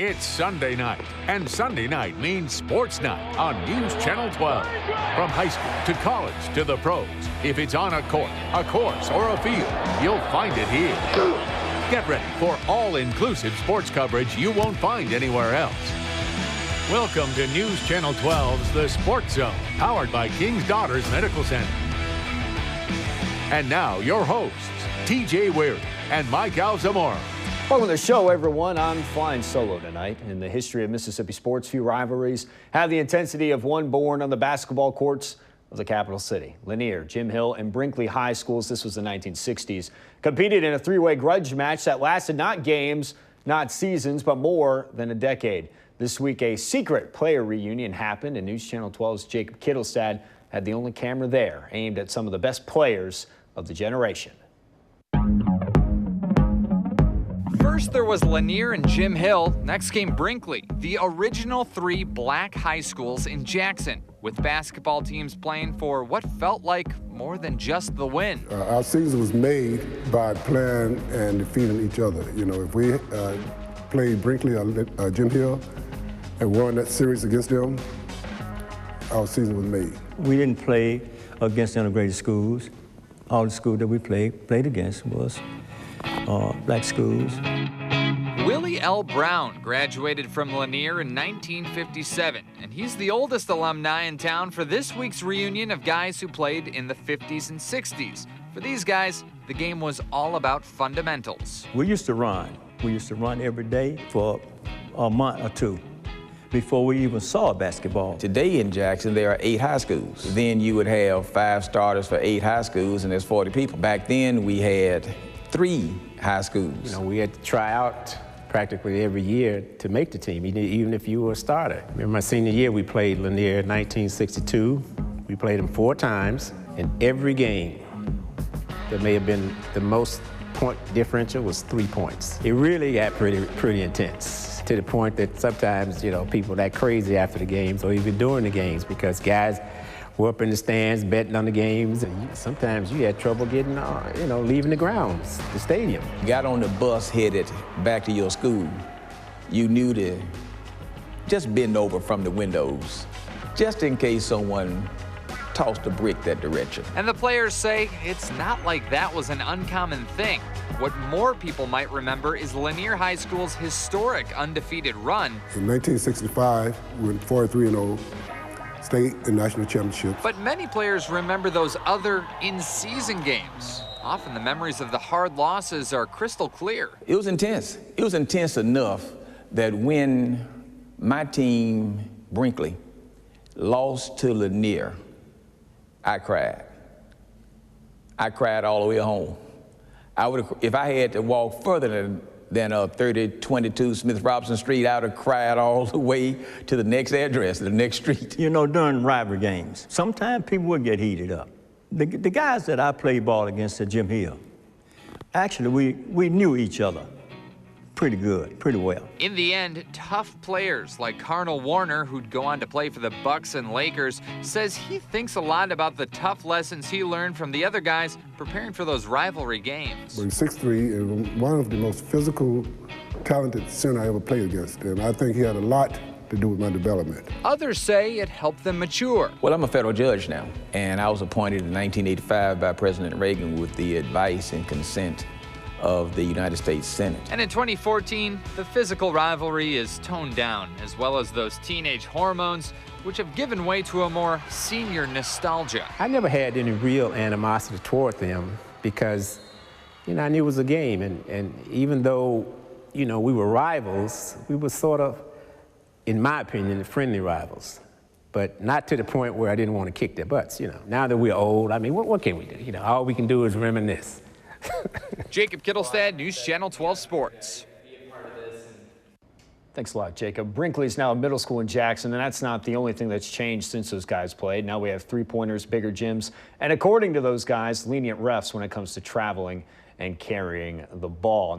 It's Sunday night, and Sunday night means sports night on News Channel 12. From high school to college to the pros, if it's on a court, a course, or a field, you'll find it here. Get ready for all-inclusive sports coverage you won't find anywhere else. Welcome to News Channel 12's The Sports Zone, powered by King's Daughters Medical Center. And now, your hosts, TJ Weary and Mike Alzamora. Welcome to the show, everyone. I'm flying solo tonight. In the history of Mississippi sports, few rivalries have the intensity of one born on the basketball courts of the capital city. Lanier, Jim Hill, and Brinkley High Schools, this was the 1960s, competed in a three-way grudge match that lasted not games, not seasons, but more than a decade. This week, a secret player reunion happened, and News Channel 12's Jacob Kittelstad had the only camera there aimed at some of the best players of the generation. First, there was Lanier and Jim Hill. Next came Brinkley, the original three black high schools in Jackson, with basketball teams playing for what felt like more than just the win. Our season was made by playing and defeating each other. You know, if we played Brinkley or Jim Hill and won that series against them, our season was made. We didn't play against integrated schools. All the schools that we played against was black schools. Willie L. Brown graduated from Lanier in 1957, and he's the oldest alumni in town for this week's reunion of guys who played in the 50s and 60s. For these guys, the game was all about fundamentals. We used to run. We used to run every day for a month or two before we even saw basketball. Today in Jackson, there are 8 high schools. Then you would have 5 starters for 8 high schools, and there's 40 people. Back then, we had 3 high schools. You know, we had to try out practically every year to make the team, even if you were a starter. Remember my senior year, we played Lanier in 1962. We played them 4 times. In every game, that may have been the most point differential was 3 points. It really got pretty intense, to the point that sometimes, you know, people that crazy after the games or even during the games, because guys were up in the stands betting on the games, and sometimes you had trouble getting, leaving the grounds, the stadium. You got on the bus headed back to your school. You knew to just bend over from the windows, just in case someone tossed a brick that direction. And the players say it's not like that was an uncommon thing. What more people might remember is Lanier High School's historic undefeated run. In 1965, we went 43-0. State and national championships. But many players remember those other in-season games. Often the memories of the hard losses are crystal clear. It was intense. It was intense enough that when my team, Brinkley, lost to Lanier, I cried. I cried all the way home. If I had to walk further than 3022 Smith Robinson Street, I would have cried all the way to the next address, the next street. You know, during rivalry games, sometimes people would get heated up. The guys that I played ball against at Jim Hill, actually, we knew each other pretty good, pretty well. In the end, tough players like Carnell Warner, who'd go on to play for the Bucks and Lakers, says he thinks a lot about the tough lessons he learned from the other guys preparing for those rivalry games. He's 6'3" and one of the most physical, talented center I ever played against, and I think he had a lot to do with my development. Others say it helped them mature. Well, I'm a federal judge now, and I was appointed in 1985 by President Reagan with the advice and consent of the United States Senate. And in 2014, the physical rivalry is toned down, as well as those teenage hormones, which have given way to a more senior nostalgia. I never had any real animosity toward them because, I knew it was a game. And even though, we were rivals, we were sort of, in my opinion, friendly rivals. But not to the point where I didn't want to kick their butts, Now that we're old, what can we do? All we can do is reminisce. Jacob Kittelstad, News Channel 12 Sports. Thanks a lot, Jacob. Brinkley's now a middle school in Jackson, and that's not the only thing that's changed since those guys played. Now we have three-pointers, bigger gyms, and according to those guys, lenient refs when it comes to traveling and carrying the ball.